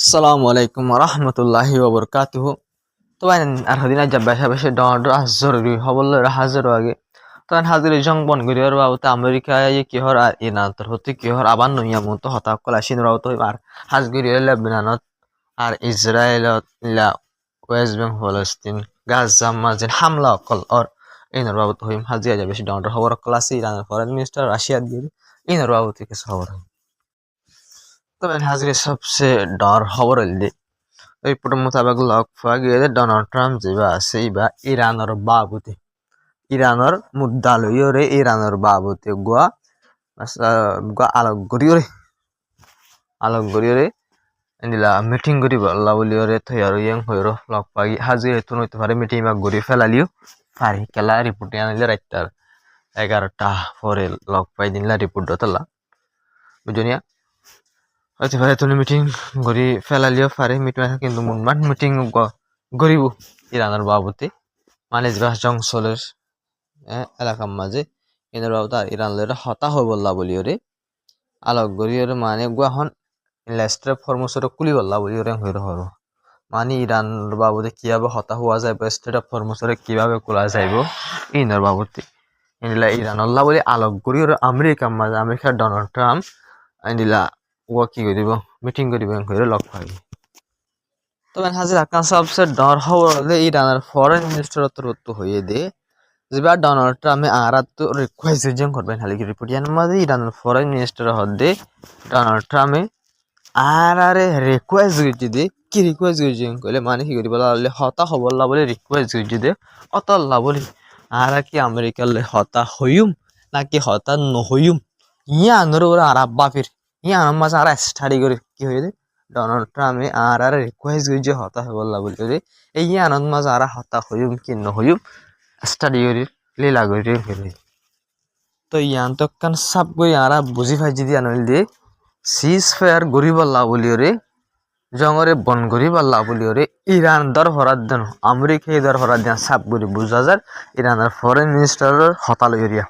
আসসালামু আলাইকুম রহমতুল্লাহি ওবরকাতুহু। তো আর হদিন আজ বেশা বেশি ডর জরুরি হবল হাজার আগে তো হাজির জং বন গরিয়র বাবুতে আমেরিকায় কিহর আর ইরান হতে কিহর আবার নইয়া মতো হতাকল আসিন রাউত আর হাজ গরিয়র লেবাননত আর ইসরায়েলত ইলা ওয়েস্ট বেঙ্গল ফলস্তিন গাজা মাঝে হামলা অকল আর ইনর বাবুত হইম হাজি আজ বেশি ডর খবর অকল আছে ইরানের ফরেন মিনিস্টার রাশিয়া দিয়ে ইনর বাবুতে কিছু খবর হয়। তবে হাজির সবচেয়ে ডর খবর হইলে রিপোর্টের মোতাবেক লগ পাওয়া গিয়ে ডোনাল্ড ট্রাম্প যেবা আছে ইবা ইরানের বাবুতে ইরানের মুদ্দা লইরে ইরানের বাবুতে গোয়া আলোক গরিয়রে এন্ডিলা মিটিং করি বললা বলিওরে থইয়ার ইয়ং হইরো লগ পাগি হাজি হেতুন হইতে পারে মিটিং মা গরি ফেলালিও পারি কেলা রিপোর্টে আনিলে রাইতার 11টা পরে লগ পাই দিনলা রিপোর্ট দতলা বুঝনিয়া হইতে পারে তুমি মিটিং গড়ি ফেলালিও পারে কিন্তু মুনমান মিটিং গরিব ইরানের বাবুতে মানে যে জংসলের এলাকার মাঝে ইরানের বাবুতে আর ইরান লইরা হতা হয়ে বললা বলিওরে আলোক গরিয়রে মানে গুয়াহন লেস্টার ফরমোসর কুলি বললা বলিওরে হইর হর মানে ইরান বাবুতে কিভাবে হতা হওয়া যাইব স্টেট অফ ফরমোসরে কিভাবে কোলা যাইব ইনার বাবুতে ইনলা ইরান আল্লাহ বলে আলোক গরিয়রে আমেরিকার মাঝে আমেরিকার ডোনাল্ড ট্রাম্প ইনলা ও কি করিব মিটিং করিব হইরে লগ পাই। তবে হাজির আকান সবচেয়ে ডর খবর হলে ইরানের ফরেন মিনিস্টার তো হয়ে দে যেবা ডোনাল্ড ট্রাম্পে আর তো রিকোয়েস্ট যেন করবেন হালি রিপোর্ট ইয়ার মাঝে ইরানের ফরেন মিনিস্টার হদে ডোনাল্ড ট্রাম্পে আর রিকোয়েস্ট গিয়ে দে কি রিকোয়েস্ট গিয়ে কইলে মানে কি করি বলা হতা হবল্লা বলে রিকোয়েস্ট গিয়ে দে অতল্লা বলি আর কি আমেরিকার হতা হইম নাকি হতা নহইম ইয়া আনর ওরা আর বাপের ইয়া আমার মাঝে আর স্টাডি করে কি হয়ে দে ডোনাল্ড ট্রাম্পে আর রিকোয়েস্ট গিয়ে হতা হবল্লা বলি রে এই আনন্দ মাঝে আর হতা হইম কি নহইম স্টাডি করি লীলা করি ফেলে তো ইয়ান তো কান সাপ গই আরা বুঝি ভাই যদি আনল দিয়ে সিজ ফায়ার গরিবাল্লা বলিওরে জঙ্গরে বন গরিবাল্লা বলিওরে ইরান দর হরাত দেন আমেরিকা দর হরাত দেন সাপ গরি বুঝা যার ইরানের ফরেন মিনিস্টারের হতা লইরিয়া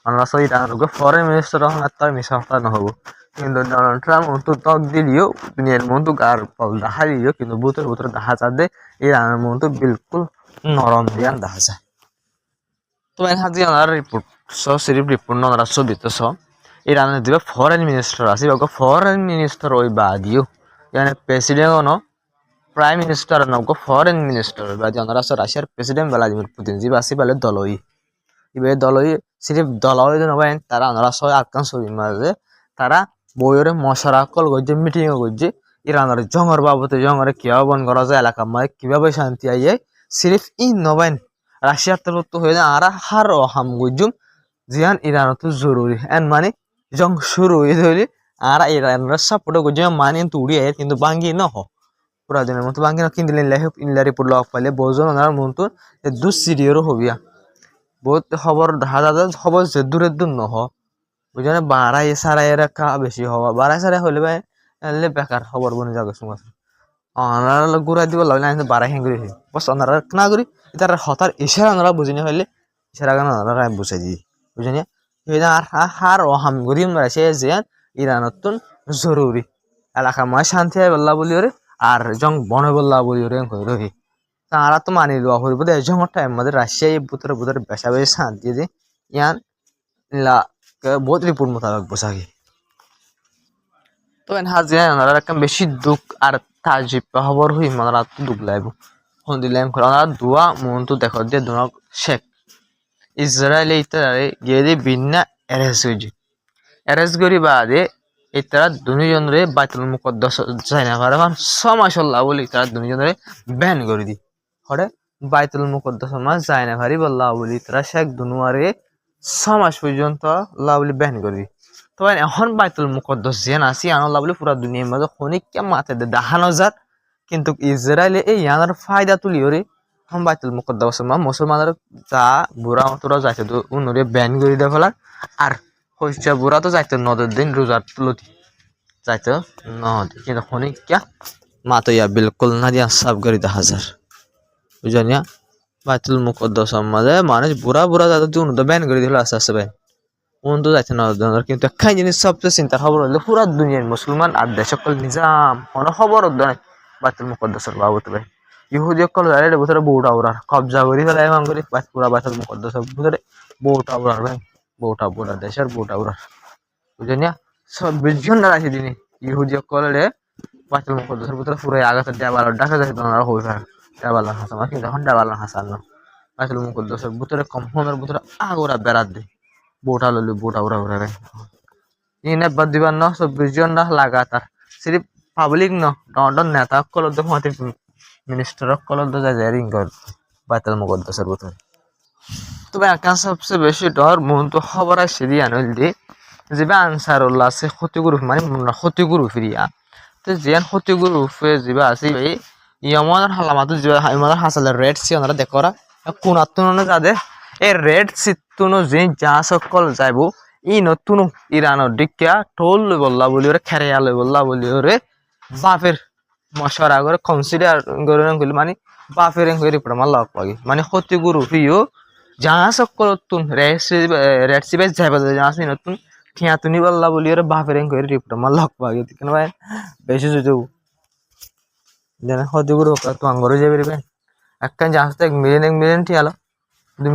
আমরা সব ইরানের ফরেন মিনিস্টার হন তার মিশা হতা নহব কিন্তু ডোনাল্ড ট্রাম্প তো তক দিলিও দুনিয়ার মতো গার পাল দেখা দিলিও কিন্তু বুতর বুতর দেখা যাবে ইরানের মতো বিলকুল নরম দিয়ান দেখা যায়। তো হাজি ওনার রিপোর্ট সিরিপ রিপোর্ট ওনারা ছবি তো ইরানের যে ফরেন মিনিস্টার আছে ফরেন মিনিস্টার ওই বাদিও মানে প্রেসিডেন্ট ন প্রাইম মিনিস্টার নগো ফরেন মিনিস্টার বাদি ওনারা রাশিয়ার প্রেসিডেন্ট ভ্লাদিমির পুতিন যে বাসি বলে দলই ইবে দলই সিরিপ দলই নবাই তারা ওনারা সব আটকান ছবি মাঝে তারা বইয়ের মশারা কল করছে মিটিং করছে ইরানের জঙ্গর বাবতে জঙ্গরে কিভাবে বন করা যায় এলাকার মাঝে কিভাবে শান্তি আইয়ে সিরিফ ই নবাইন রাশিয়ার তরফ তো হয়ে যায় আর হার হাম গুজুম জিয়ান ইরান তো জরুরি এন মানে জং শুরু হয়ে ধরে আর ইরানের সাপোর্ট করছে মানে কিন্তু উড়িয়ে কিন্তু বাঙ্গি ন হ পুরা দিনের মতো বাঙ্গি না কিন্তু ইনলা রিপোর্ট লগ পাইলে বোঝন ওনার মতো দু সিরিয়রও হবিয়া বহুত খবর দেখা যায় খবর যে দূরের দূর নহ বুঝলে বাড়াই সারাই রাখা বেশি হওয়া বাড়াই সারাই হলে ভাই বেকার খবর বনে যাবে সমাজ ওনারা ঘুরাই দিব লাগলে আমি বাড়াই হ্যাঁ করি বস ওনারা না করি তার হতার ইশারা ওনারা বুঝি না হইলে ইশারা কেন ওনারা বুঝাই দিই বুঝিনি আর হার অহাম করি সে যে ইরানতন জরুরি এলাকা মায় শান্তি হয় বললা বলি ওরে আর জং বনে বললা বলি ওরে রহি তারা তো মানি লওয়া হইব দে জঙ্গর টাইম আমাদের রাশিয়ায় বুতরে বুতরে বেশা বেশি শান্তি দিয়ে ইয়ান বহুত রিপোর্ট মোতাবেক বোঝাগি তো হাজিরা ওনারা একটা বেশি দুঃখ আর তাজিব খবর হই ওনারা তো দুঃখ লাগবে হন দিলাম ওনারা দুয়া মন তো দেখো দিয়ে দুনক শেখ ইসরায়েল ইতারে গিয়ে দিয়ে বিনা এরেস করি বাদে ইতারা দুজনরে বাইতুল মুকদ্দাস যাই না পারে সমাশাল্লাহ বলি তারা দুজনরে ব্যান করে দি হরে বাইতুল মুকদ্দাস মাস যাই না পারি বললা বলি তারা শেখ দুনুয়ারে 6 মাস পর্যন্ত আল্লাহ বলি ব্যান করে দি তো এখন বাইতুল মুকদ্দাস যেন আসি আনল্লাহ বলি পুরা দুনিয়ার মাঝে খনিককে মাথা দিয়ে দেখানো যাক কিন্তু ইসরায়েলে এই ইয়ানার ফায়দা তুলি ওরে हम বাইতুল মুকদ্দাস মুসলমানের যা বুড়া তোরা যাইতে তো উনরে ব্যান করে দেওয়া ফেলার আর হইছে বুড়া তো যাইতে 9 দিন রোজার তুলতি যাইতে নদী কিন্তু খনিকা মাতইয়া বিলকুল না দিয়া সাফ করে দেখা হাজার বুঝানিয়া বাইতুল মুকদ্দাস মাঝে মানুষ বুড়া বুড়া যাতে উন তো ব্যান করে দিল আস্তে আস্তে ভাই অন্ত যাইতে না কিন্তু একখান জিনিস সবচেয়ে চিন্তার খবর হলো পুরা দুনিয়ার মুসলমান আর দেশ সকল নিজাম কোনো খবর নাই বাইতুল মুকদ্দাসের বাবদ ভাই ইহুদি সকল যাইলে ভিতরে বউটা উড়ার কবজা করি ফেলে এমন করি পুরা বাইতুল মুকদ্দাসের ভিতরে বউটা উড়ার ভাই বউটা দেশের বউটা উড়ার বুঝলেন না 24 ঘন্টা রাখি দিনি ইহুদি সকলে বাইতুল মুকদ্দাসের ভিতরে পুরো আগাতে দেওয়াল ডাকা যায় তোমরা হই ফেলে দেওয়াল হাসান কিন্তু এখন দেওয়াল হাসান না বাইতুল মুকদ্দাসের ভিতরে কম্পাউন্ডের ভিতরে আগোরা বেড়াত দেয় বউটা ললি বউটা উড়া উড়া ভাই ইনে বাদ দিবার ন 24 ঘন্টা লাগাতার সিরিফ পাবলিক ন ডন নেতা কল তো মতে মিনিস্টার কল তো যায় রিং কর বাইতুল মুকদ্দাসের ভিতরে তবে একান সবচেয়ে বেশি ডর মন তো খবর আছে দিয়ে আনল দি যে আনসারুল্লাহ আছে ক্ষতিগুরু মানে ক্ষতিগুরু ফিরিয়া তো যেন ক্ষতিগুরু ফে যিবা আছে ভাই ইয়ামার হালামাত যিবা ইমার হাসালে রেড সি ওনারা দেখরা কোন আত্মনে যাদে এই রেড সিতুনো যে যা সকল যাইব ই নতুন ইরানের দিকা টোল বললা বলি ওরে খেরিয়ালে বললা বলি ওরে বাফের মশারা করে কনসিডার করে মানে বাফের করে প্রমাণ লাগ পাগি মানে ক্ষতিগুরু ফিও যা সকল নতুন রেড সি বেস যাইবা যা আছে নতুন ঠিয়া তুনি বললা বলি ওরে বাফের করে প্রমাণ লাগ পাগি কেন ভাই বেশি সুযোগ যেন ক্ষতিগুরু তো আঙ্গরে যাবে রে একখান জাহাজ এক মিলিয়ন ঠিয়ালো 2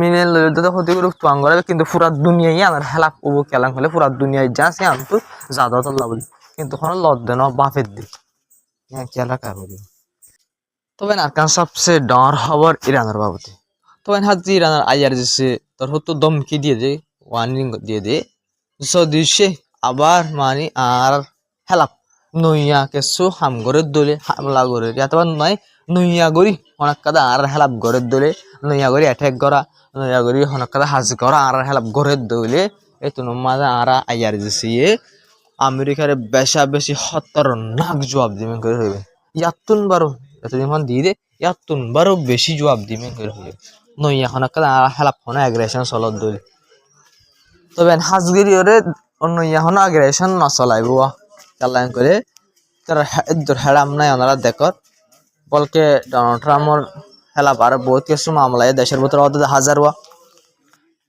মিলিয়ন লইলে তো ক্ষতিগুরু তো আঙ্গরে কিন্তু পুরা দুনিয়ায় আমার হেলাপ করবো কেলাম হলে পুরা দুনিয়ায় যা সে আনতো যাদা তল্লা বলি কিন্তু কোনো লদ দেন বাফের দিক খেলা কারবি তবে আরকান সবচেয়ে ডর খবর ইরানের বাবদে তবে হাজি ইরানের আইয়ার যেছে তোর হতো দমকি দিয়ে দে ওয়ার্নিং দিয়ে দে যদি সে আবার মানে আর হেলাপ নইয়া কিছু হাম করে দলে হামলা করে অথবা নয় নইয়া গরি অনেক কাদা আর হেলাপ ঘরের দলে নইয়া গরি অ্যাটাক করা নইয়া গরি অনেক কাদা হাজ করা আর হেলাপ ঘরের দলে এই তো মাঝে আর আইয়ার যেছে আমেরিকার বেশি খতরনাক জবাব দিবেন করে হইবে ইয়াতুন বারো এতদিন দিয়ে দে ইয়াতুন বারো বেশি জবাব দিবেন করে হইবে নই এখন হেলাপ ফোনে অ্যাগ্রেশন চলত দলি তবে হাজগিরি ওরে অন্য এখন অ্যাগ্রেশন নচলাইব চালাইন করে তারা হেরাম নাই ওনারা দেখর বলকে ডোনাল্ড ট্রাম্পর হেলাপ আর বহুত কিছু মামলায় দেশের ভিতরে অত হাজার হওয়া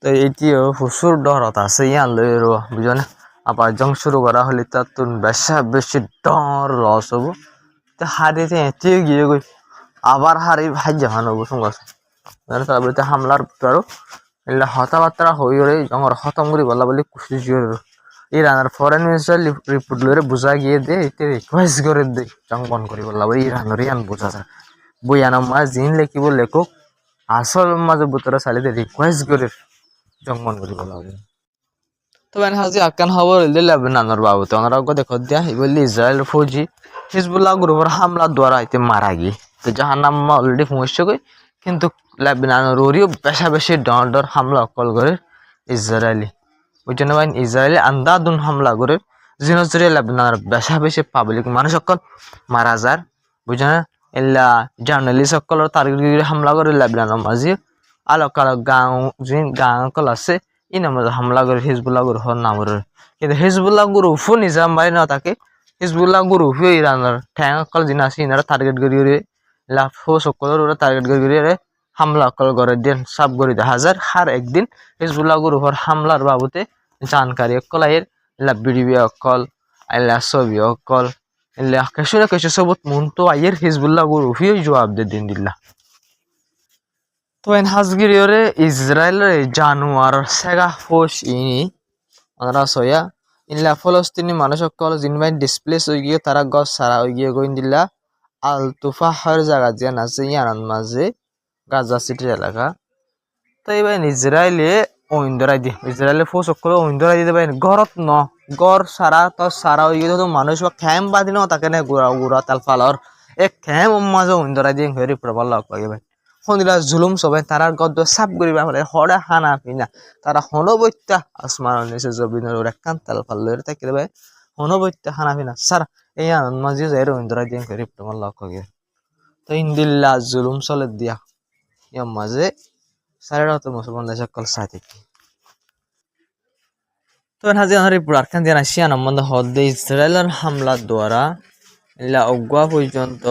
তো এইটিও প্রচুর ডরত আছে ইয়ান লই রোয়া বুঝো না আবার জং শুরু করা হলে তার তো বেশি ডর লস হবো তো হারিতে এঁচিয়ে গিয়ে গই আবার হারি ভাই জাহান হবো সঙ্গে তারপরে হামলার পারো এগুলা হতাবার্তা হই রে জঙ্গর খতম করি বলা বলি খুশি ইরানের ফরেন মিনিস্টার রিপোর্ট লইরে বুঝা গিয়ে দে এতে রিকোয়েস্ট করে দে জং বন করি বলা বলি ইরানের ইয়ান বোঝা যায় বইয়ানা মা জিন লেখিব লেখক আসল মাঝে বুতরা চালিয়ে রিকোয়েস্ট করে জং বন করি বলা বলি তবে হাজি আকান খবর হইলে লেবাননের বাবুতে ওনারা দেখো দিয়া বললি ইসরায়েল ফৌজি হিজবুল্লাহ গ্রুপের হামলা দ্বারা এতে মারা গিয়ে তো যাহার নাম অলরেডি পৌঁছে গই কিন্তু লেবাননের ওরিও বেশি ডর হামলা অকল করে ইসরায়েলি ওই জন্য ইসরায়েলি আন্দাদুন হামলা করে জিনজরে লেবাননের বেশি পাবলিক মানুষ সকল মারা যার বুঝে না এলা জার্নালিস্ট সকলের টার্গেট হামলা করে লেবাননের মাঝে আলোক আলোক গাঁও গাঁও সকল আছে ই নাম হামলা করে হিজবুল্লাহ গ্রুপের নামের কিন্তু হিজবুল্লাহ গ্রুপও নিজাম বাড়ি না থাকে হিজবুল্লাহ গ্রুপও ইরানের ঠ্যাং সকল জিন আছে ইনারা টার্গেট করি লাভ সকলের ওরা টার্গেট করি হামলা কল করে দেন সব করে হাজার হার একদিন হিজবুল্লাহ গ্রুপের হামলার বাবদে জানকারি অকল আয়ের বিডিবি অকল আইলা ছবি অকল কিছু না কিছু সবত মন তো আয়ের হিজবুল্লাহ গ্রুপই জবাব দে দিন দিল্লা তো হাজগিরি ওরে ইসরায়েলের জানুয়ার সেগা ফোস ইনি ওনারা সয়া ইল্লা ফলস্তিনি মানুষ সকল জিনবাই ডিসপ্লেস হয়ে গিয়ে তারা গছ সারা হয়ে গিয়ে গইন দিল্লা আল তুফাহর জায়গা যেন আছে ইয়ানার মাঝে গাজা সিটির এলাকা তো এবার ইসরায়েলে ওইন্দরাই দিয়ে ইসরায়েলের ফোস সকল ওইন্দরাই দিতে পারেন ঘরত ন গড় সারা তো সারা হয়ে গিয়ে তো মানুষ বা খ্যাম বাদি ন তাকে না গুড়া তাল ফালর এক খ্যাম মাঝে ওইন্দরাই দিয়ে হয়ে প্রবল লাগ পাগে ভাই সন্ধিলা জুলুম সবাই তারার গদ্দ সাপ করিবা বলে হরে হানা পিনা তারা হনবত্যা আসমানের নিচে জবিনের ওর একখান তেল ফাল লইরে থাকলে ভাই হনবত্যা হানা পিনা সার এই আনন্দ মাঝে যাই রবীন্দ্রায় দিয়ে করে তোমার লক্ষ্য গিয়ে তো ইন্দিল্লা জুলুম চলে দিয়া ইয়ার মাঝে সারের হতো মুসলমান দেশ সকল চাই থাকি তো হাজি আমার এই পুরারখান দিয়ে আসিয়া নম্বর হদ্দে ইসরায়েলের হামলার দ্বারা ইল্লা অগুয়া পর্যন্ত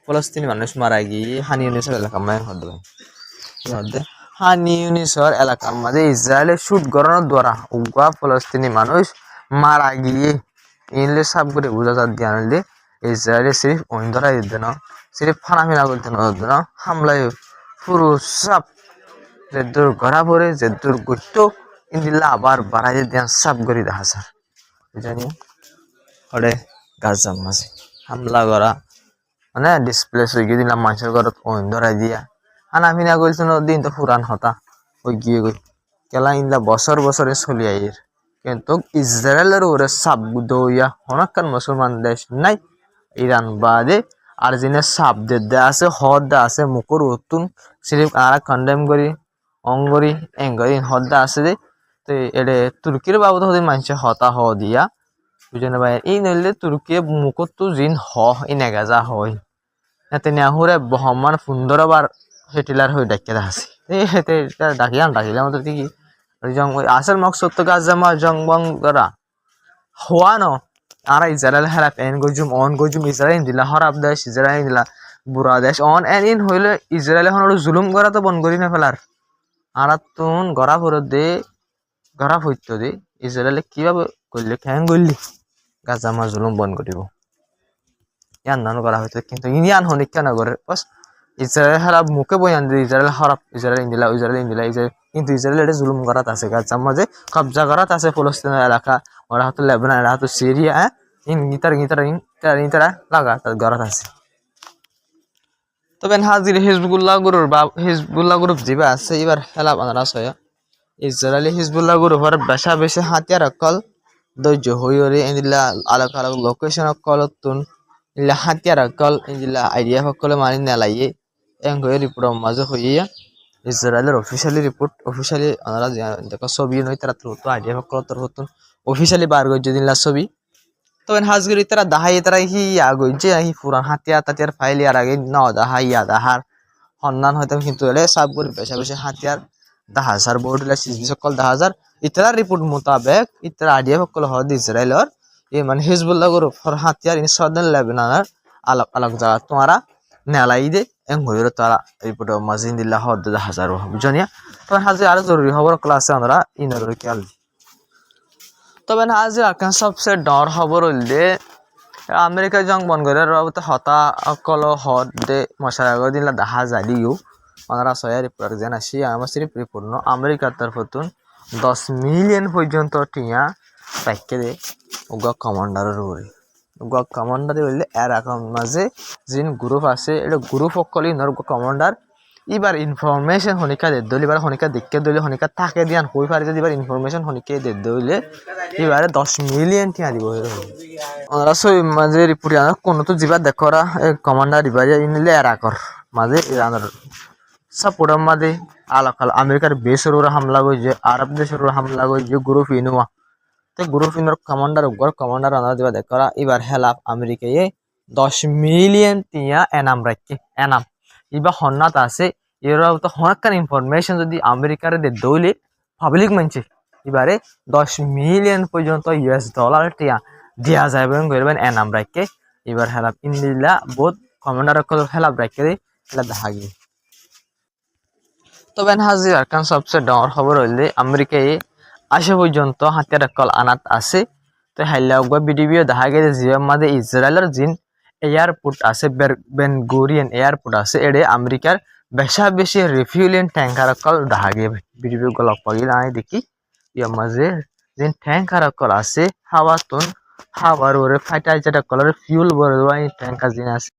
ফলস্তিনি মানুষ মারা গিয়ে হানি নিচে এলাকা মায়ের হদ্দে হানি ইউনিসর এলাকার মাঝে ইসরায়েলের শুট করানোর দ্বারা উগা ফলস্তিনি মানুষ মারা গিয়ে ইনলে সাব করে বোঝা যার দিয়ে আনলে ইসরায়েলে সিরিফ ওই ধরা দিতে না সিরিফ ফানাফিনা করতে না হামলায় পুরো সাপ যে দূর গড়া পড়ে যে দূর করতো ইন্দিল্লা আবার বাড়াই দিয়ে সাপ করে দেখা স্যার জানি হরে গাজার মাঝে হামলা করা মানে ডিসপ্লেস হয়ে গিয়ে দিলাম মানুষের ঘরত ওই ধরাই দিয়া হানাফিনা করছিল দিন তো পুরান হতা ওই গিয়ে গই কেলা ইন্দা বছর বছরে চলি আইয়ের কিন্তু ইসরায়েলের ওরে সাপ দইয়া অনেকক্ষণ মুসলমান দেশ নাই ইরান বাদে আর যিনি সাপ দে আছে হদ আছে মুখর উতুন সিরিফ আর কন্ডেম করি অঙ্গরি এঙ্গরি হদ্দা আছে যে তো এডে তুর্কির বাবদ হতে মানুষে হতা হ দিয়া বুঝে ভাই এই নইলে তুর্কি মুখত তো জিন ই নেগাজা হয় এতে নেহুরে বহমান 15 বার সেটিলার হয়ে ডাকিয়ে দেখাছি এতে ডাকিলে আমাদের কি জং ওই আসল মকসদ তো গাছ জামা জং বং করা হওয়া ন আর ইসরায়েল হেরাপ এন গজুম অন গজুম ইসরায়েল দিলা হরাপ দেশ ইসরায়েল দিলা বুড়া দেশ অন এন ইন হইলে ইসরায়েল এখন জুলুম করা তো বন করি না ফেলার আর তুন গড়া ফেরত দে গড়া ফইতো দে ইসরায়েলে কিভাবে করলে কেন করলি গাছ জামা জুলুম বন করিব ইয়ান নান করা হইতো কিন্তু ইন্ডিয়ান হনিক কেন করে বাস ইসরায়েল হারাপ মুখে বয়ান দিয়ে ইসরায়েল হরাপ ইসরায়েল ইন্দিলা ইসরায়েল কিন্তু ইসরায়েল এটা জুলুম করাত আছে গাছ মাঝে কবজা করাত আছে ফলস্তিনের এলাকা ওরা হয়তো লেবানন এরা হয়তো সিরিয়া ইন গিতারা লাগা তার গড়াত আছে তবে হাজির হিজবুল্লাহ গ্রুপ যেবা আছে এবার খেলা বাংলা ছয় ইসরায়েলি হিজবুল্লাহ গ্রুপের বেশা বেশি হাতিয়ার অকল ধৈর্য হইরে ইন্দিলা আলাদা আলাদা লোকেশন অকল তুন ইলা হাতিয়ার অকল ইন্দিলা আইডিয়া সকলে মানি নেলাইয়ে এং হয়ে রিপোর্ট মাঝে হইয়া ইসরায়েলের অফিসিয়ালি ওনারা দেখো ছবি নয় তারা তো আইডিয়া সকল তোর হতুন অফিসিয়ালি বার গজ্জে দিনলা ছবি তবে হাজগরি তারা দাহাই তারা হি আগইছে হি পুরান হাতিয়ার ফাইল ইয়ার আগে ন দাহাই দাহার সন্ধান হয়তো কিন্তু এলে সাব করে বেশা বেশি হাতিয়ার 10,000 বোর্ড সকল 10,000 ইতার রিপোর্ট মোতাবেক ইতার আইডিয়া সকল হদ ইসরায়েলর এই মানে হিজবুল্লাহ গ্রুপ ফর হাতিয়ার ইন সাদার্ন লেবাননের আলাগ আলাগ জায়গা তোমারা নেলাই দে এং হইর তারা রিপোর্ট মাজিন দিল্লা হদ 10,000 বুঝনিয়া তবে হাজি আরো জরুরি খবর ক্লাসে আমরা ইনর খেয়াল তবে হাজি আকান সবচেয়ে ডর খবর হইলে আমেরিকা জং বন করে রবতে হতা অকল হদ দে মশারা দিলা দেখা যালিও ওনারা ছয় রিপোর্ট যেন আসি আমার সিরিপ রিপোর্ট ন আমেরিকার তরফতুন 10 মিলিয়ন পর্যন্ত টিয়া প্যাকে দে উগা কমান্ডারের উপরে উগা কমান্ডারে হইলে এর এখন মাঝে যিন গ্রুপ আছে এটা গ্রুপ সকলেই নর কমান্ডার এবার ইনফরমেশন হনিকা দে দলি এবার হনিকা দেখকে দলি হনিকা থাকে দিয়ান হই পারে যদি এবার ইনফরমেশন হনিকে দে দইলে এবারে 10 মিলিয়ন টিয়া দিব ওনারা সব মাঝে রিপোর্ট আনা কোনো তো জিবা দেখরা কমান্ডার ইবারে ইনলে এর আকর মাঝে ইরানের সাপোর্টার মাঝে আলাকাল আমেরিকার বেসের ওরা হামলা করছে আরব দেশের ওরা হামলা করছে গ্রুপ ইনোয়া তো গ্রুপ ইনোর কমান্ডার আনা দিবা দেখরা এবার হেলাপ আমেরিকায় 10 মিলিয়ন টিয়া এনাম রাখে এনাম ইবা হন্নাত আছে এরা তো হনাক্কান ইনফরমেশন যদি আমেরিকার দে দইলে পাবলিক মানছে এবারে 10 মিলিয়ন পর্যন্ত ইউএস ডলার টিয়া দেওয়া যায় এবং করবেন এনাম রাখে এবার হেলাপ ইন্দিলা বহুত কমান্ডার হেলাপ রাখে এলা দেখা গিয়ে তবে হাজির আরকান সবচেয়ে ডর খবর হইলে আমেরিকায় আসে পর্যন্ত হাতিয়ার কল আনাত আছে তো হাইলা ভিডিও দেখা গেছে যে মাঝে ইসরায়েলের জিন এয়ারপোর্ট আছে বেন গুরিয়ান এয়ারপোর্ট আছে এডে আমেরিকার বেশা বেশি রিফিউলিং ট্যাঙ্কার কল দেখা গে ভিডিও গলক পাগি নাই দেখি ইয়ার মাঝে জিন ট্যাঙ্কার কল আছে হাওয়ার ওরে ফাইটার যেটা কলর ফিউল বড় ট্যাঙ্কার জিন আছে